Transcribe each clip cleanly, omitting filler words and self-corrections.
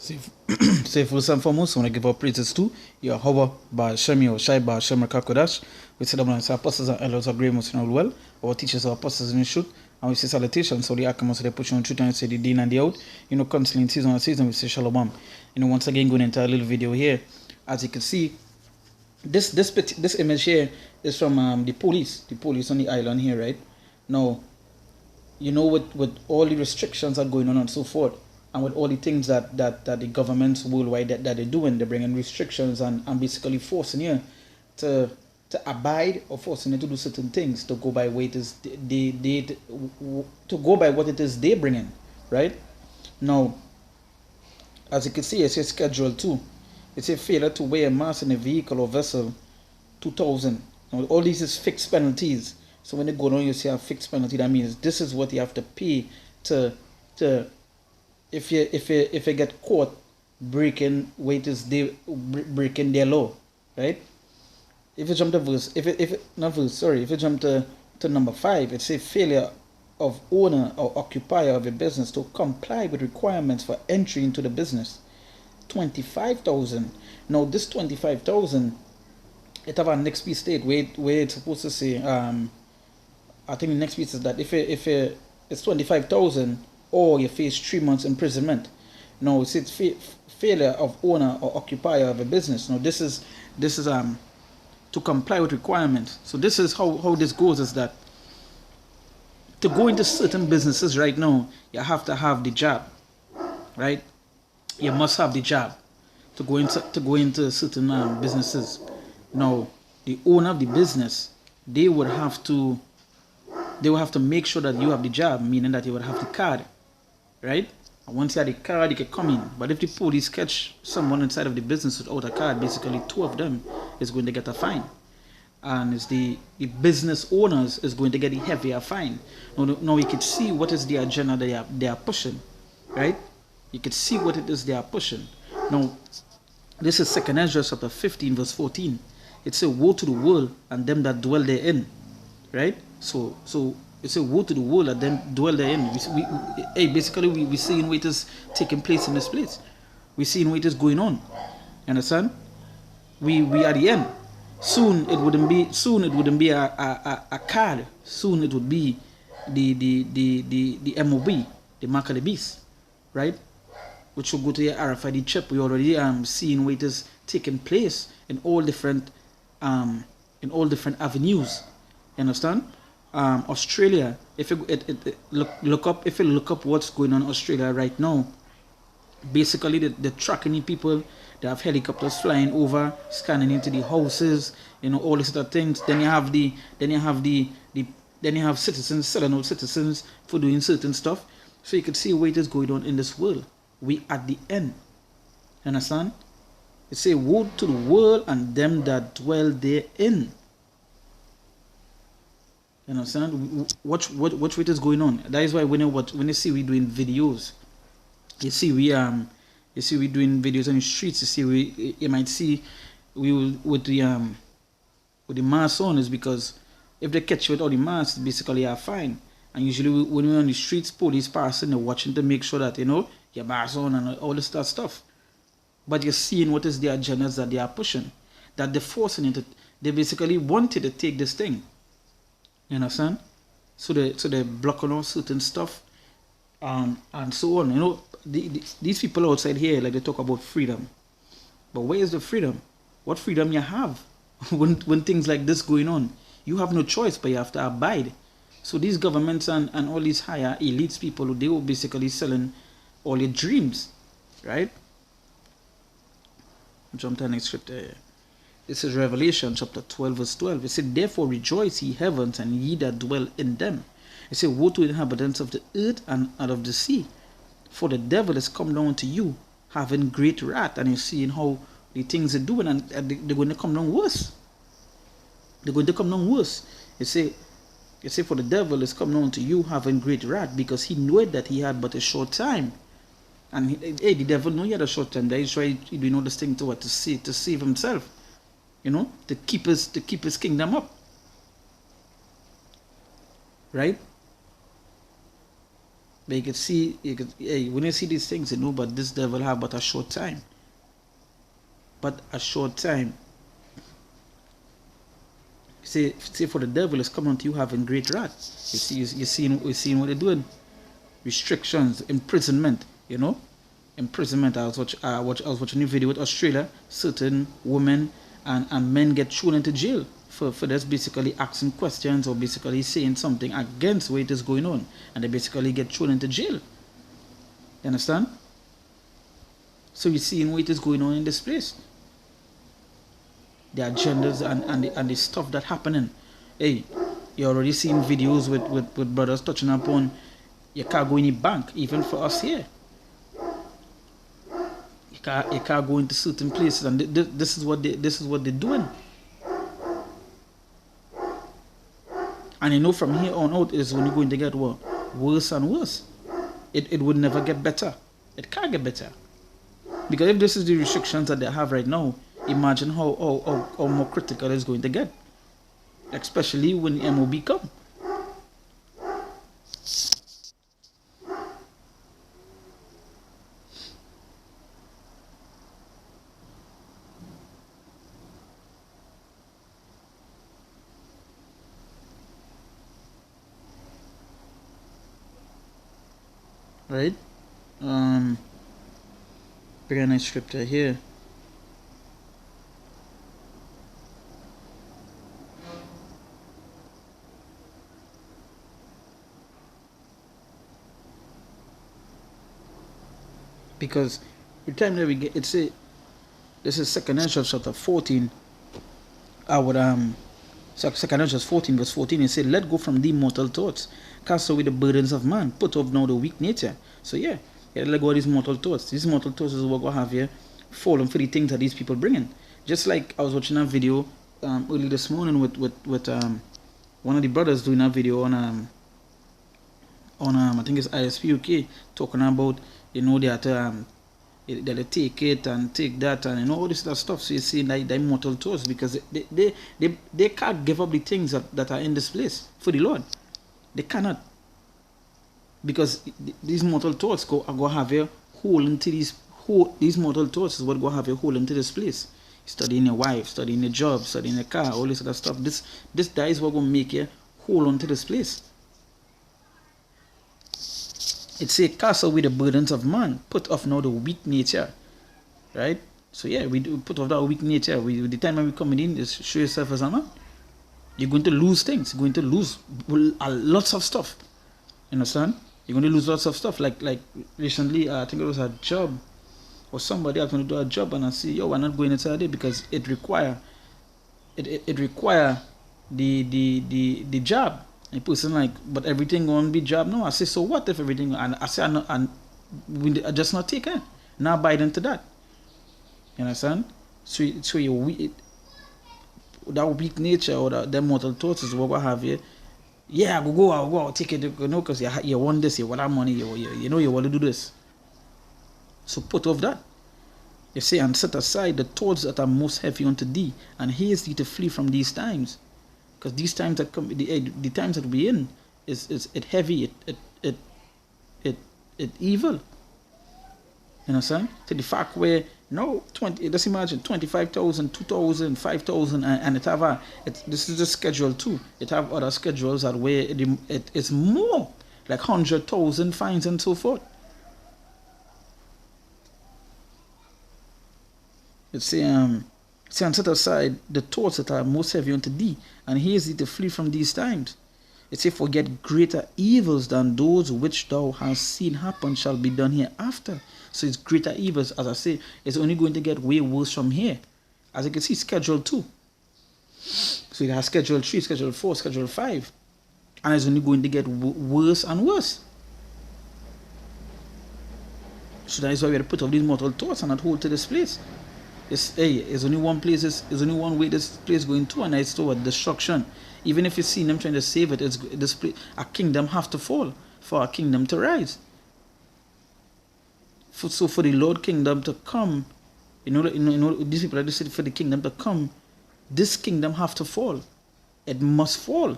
Say first and foremost, I want to give our praises to Yahweh, Shemi, or Shai, Shem, Kakodash. We say that when our apostles and elders are great, most in all well. Our teachers are apostles in the truth. And we say salutations, so the Akamas, so they push on truth and say the din and the out. Constantly in season and season, we say shalom. Once again, going into a little video here. As you can see, this image here is from the police on the island here, right? Now, with all the restrictions are going on and so forth, and with all the things that the governments worldwide that they're doing, they're bringing restrictions and basically forcing you to abide, or forcing you to do certain things, to go by what it is to go by what it is they bring in, right? Now, as you can see, it's a schedule 2. It's a failure to wear a mask in a vehicle or vessel, 2000. Now, all these is fixed penalties. So when they go down, you see a fixed penalty. That means this is what you have to pay to if you get caught breaking breaking their law, right? If you jump to verse, if you jump to number 5, it says failure of owner or occupier of a business to comply with requirements for entry into the business, 25,000. Now this 25,000, it have a next piece state where it's supposed to say I think the next piece is that if it's 25,000, or you face 3 months imprisonment. Now it's failure of owner or occupier of a business. Now this is to comply with requirements. So this is how this goes, is that to go into certain businesses right now, you have to have the job, right? You must have the job to go into certain businesses. Now the owner of the business, they would have to make sure that you have the job, meaning that you would have the card, right? And once you have the card, you can come in. But if the police catch someone inside of the business without a card, basically 2 of them is going to get a fine, and it's the business owners is going to get a heavier fine. Now you can see what is the agenda they are pushing, right? You can see what it is they are pushing. Now this is 2 Ezra chapter 15 verse 14. It says, "Woe to the world and them that dwell therein," right? So it's a woe to the world that them dwell therein. Basically we seeing what is taking place in this place. We seeing what is going on. You understand? We are the end. Soon it wouldn't be a card. Soon it would be the MOB, the mark of the beast, right? Which will go to your RFID chip. We already seeing what is taking place in all different avenues. You understand? Australia, if you look up what's going on in Australia right now, basically they're tracking people. They have helicopters flying over, scanning into the houses, all these other things. Then you have citizens selling out citizens for doing certain stuff. So you can see what is going on in this world. We at the end. Understand? It say, "Woe to the world and them that dwell therein." You understand? Watch what is going on. That is why when you see we doing videos, you see we doing videos on the streets. You might see we will with the mask on, is because if they catch you with all the masks, basically you're fine. And usually when we're on the streets, police passing, they're watching to make sure that your mask on and all this stuff. But you're seeing what is the agendas that they are pushing, that they're forcing it. They basically wanted to take this thing. You understand? So they're blocking on certain stuff, and so on. These people outside here, like, they talk about freedom, but where is the freedom? What freedom you have when things like this going on? You have no choice, but you have to abide. So these governments and all these higher elites people, they were basically selling all your dreams, right? Jump to the next scripture here. This is Revelation chapter 12 verse 12. It said, "Therefore rejoice, ye heavens, and ye that dwell in them." It said, "Woe to the inhabitants of the earth and of the sea, for the devil is come down to you, having great wrath." And you're seeing how the things they're doing, and they're going to come down worse. They're going to come down worse. It say, "For the devil is come down to you, having great wrath, because he knoweth that he had but a short time." And the devil know he had a short time. That is why he doing all this thing to save himself. To keep his kingdom up, right? But you can see, when you see these things, you know, but this devil have but a short time. But a short time. Say for the devil is coming to you having great wrath. You're seeing what they're doing. Restrictions, imprisonment, you know. Imprisonment. I was watching a video with Australia. Certain women and men get thrown into jail for just basically asking questions or basically saying something against what is going on, and they basically get thrown into jail. You understand? So you're seeing what is going on in this place. The agendas and the stuff that happening. Hey, you already seen videos with brothers touching upon you can't go in the bank, even for us here. You can't go into certain places, and this is what they're doing. And you know, from here on out is when you're going to get what? Worse and worse. It would never get better. It can't get better. Because if this is the restrictions that they have right now, imagine how more critical it's going to get. Especially when MOB come. Right? Very nice scripture here. Because the time that we get, this is 2nd Ezra chapter 14. Second Ezra 14 verse 14, it said, let go from thee mortal thoughts, cast away the burdens of man, put off now the weak nature. So yeah, let go of these mortal thoughts. These mortal thoughts is what we have here, falling for the things that these people bringing. Just like I was watching a video early this morning with one of the brothers doing a video on I think it's ISP UK, talking about, you know, that they take it and take that and, you know, all this other stuff. So you see like mortal thoughts, because they can't give up the things that are in this place for the Lord. They cannot, because these mortal thoughts go have a hole into these mortal thoughts is what go have a hole into this place. Studying your wife, studying your job, studying your car, all this other stuff. This that is what gonna make you hold on to this place. It say, cast away the burdens of man, put off now the weak nature. Right? So yeah, we do put off that weak nature. The time when we come in is show yourself as a man. You're going to lose things. You're going to lose lots of stuff. You understand? You're going to lose lots of stuff. Like recently, I think it was a job, or somebody else going to do a job, and I see, yo, we're not going inside it because it require the job. A person like, but everything gonna be job. No, I say, so what if everything? And I say, I just not take it. Not buy into that. You understand? So that weak nature or that mortal thoughts is what we have here. Yeah, I'll go, take it, you know, because you want this, you want that money, you know, you want to do this. So put off that. You say, and set aside the thoughts that are most heavy unto thee, and haste thee to flee from these times. Because these times that come, the times that we're in, is it heavy, it evil. You understand? To the fact where, no, let's imagine 25,000, 2,000, 5,000, and this is the schedule too. It have other schedules that where it's more, like 100,000 fines and so forth. It's say, and set aside the thoughts that are most heavy unto thee, and haste thee to flee from these times. It say, forget greater evils than those which thou hast seen happen shall be done hereafter. So it's greater evils, as I say, it's only going to get way worse from here. As you can see, schedule 2. So it has schedule 3, schedule 4, schedule 5. And it's only going to get worse and worse. So that is why we have to put off these mortal thoughts and not hold to this place. There's only one place, there's only one way this place going to, and it's toward destruction. Even if you see them trying to save it, this place, a kingdom have to fall for a kingdom to rise. So for the Lord kingdom to come, you know, these people that say for the kingdom to come, this kingdom have to fall. It must fall.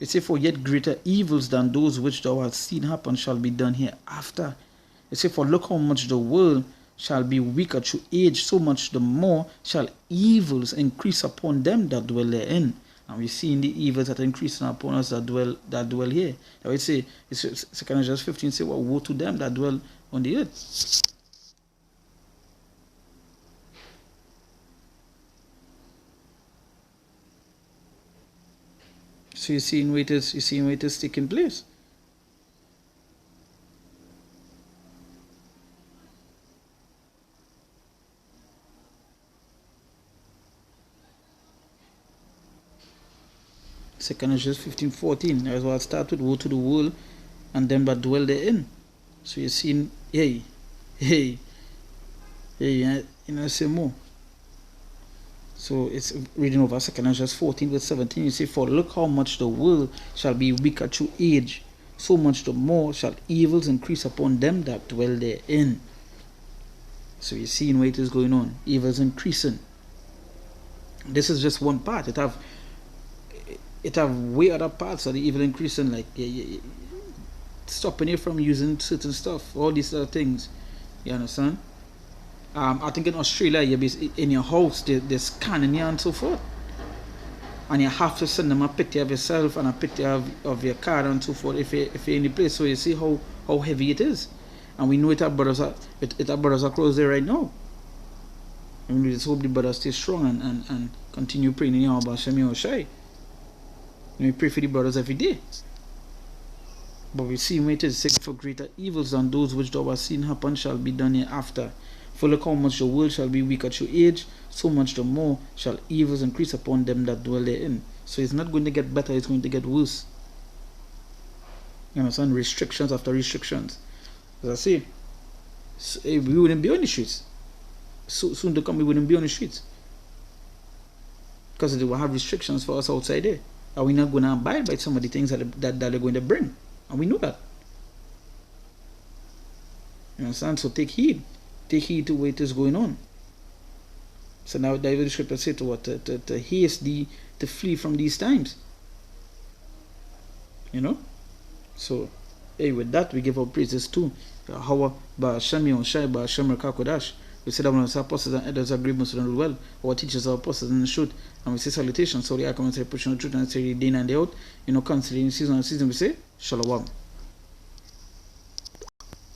It say, for yet greater evils than those which thou hast seen happen shall be done hereafter. It say, for look how much the world shall be weaker through age, so much the more shall evils increase upon them that dwell therein. And we see in the evils that are increasing upon us that dwell here. Now it say, it's 2 Corinthians 15 say, well, woe to them that dwell on the earth. So you're seeing where it is taking place. Second Corinthians 15:14. That's what I start with, woe to the world and them that dwell therein. So you're seeing, hey, you know, say more. So it's reading over 2 Corinthians 14 verse 17. You say, for look how much the world shall be weaker through age, so much the more shall evils increase upon them that dwell therein. So you're seeing where it is going on. Evils increasing. This is just one part. It have way other parts of the evil increasing, like stopping you from using certain stuff, all these other things. You understand? I think in Australia, you be in your house, they're scanning you and so forth. And you have to send them a picture of yourself and a picture of your car and so forth if you're in the place. So you see how heavy it is. And we know our brothers are close there right now. And we just hope the brothers stay strong and continue praying in Yahweh Shem Yahushai. We pray for the brothers every day. But we see where it is, for greater evils than those which thou hast seen happen shall be done hereafter. For look how much the world shall be weaker through age, so much the more shall evils increase upon them that dwell therein. So it's not going to get better, it's going to get worse. You understand? Restrictions after restrictions. As I say, we wouldn't be on the streets. So soon to come, we wouldn't be on the streets. Because they will have restrictions for us outside there. Are we not going to abide by some of the things that they're going to bring? And we know that. You understand? So take heed. Take heed to what is going on. So now the scripture says to what? To haste thee to flee from these times. You know? So, hey, with that we give our praises to Yahweh Ba'Shem Yahushai Ba'Shem Rakakodash. We say that when our apostles and elders agree most of them well, our teachers are apostles in the truth, and we say salutations. So the I come and say pushing the truth and say day in and day out. You know, constantly in season and season we say Shalom.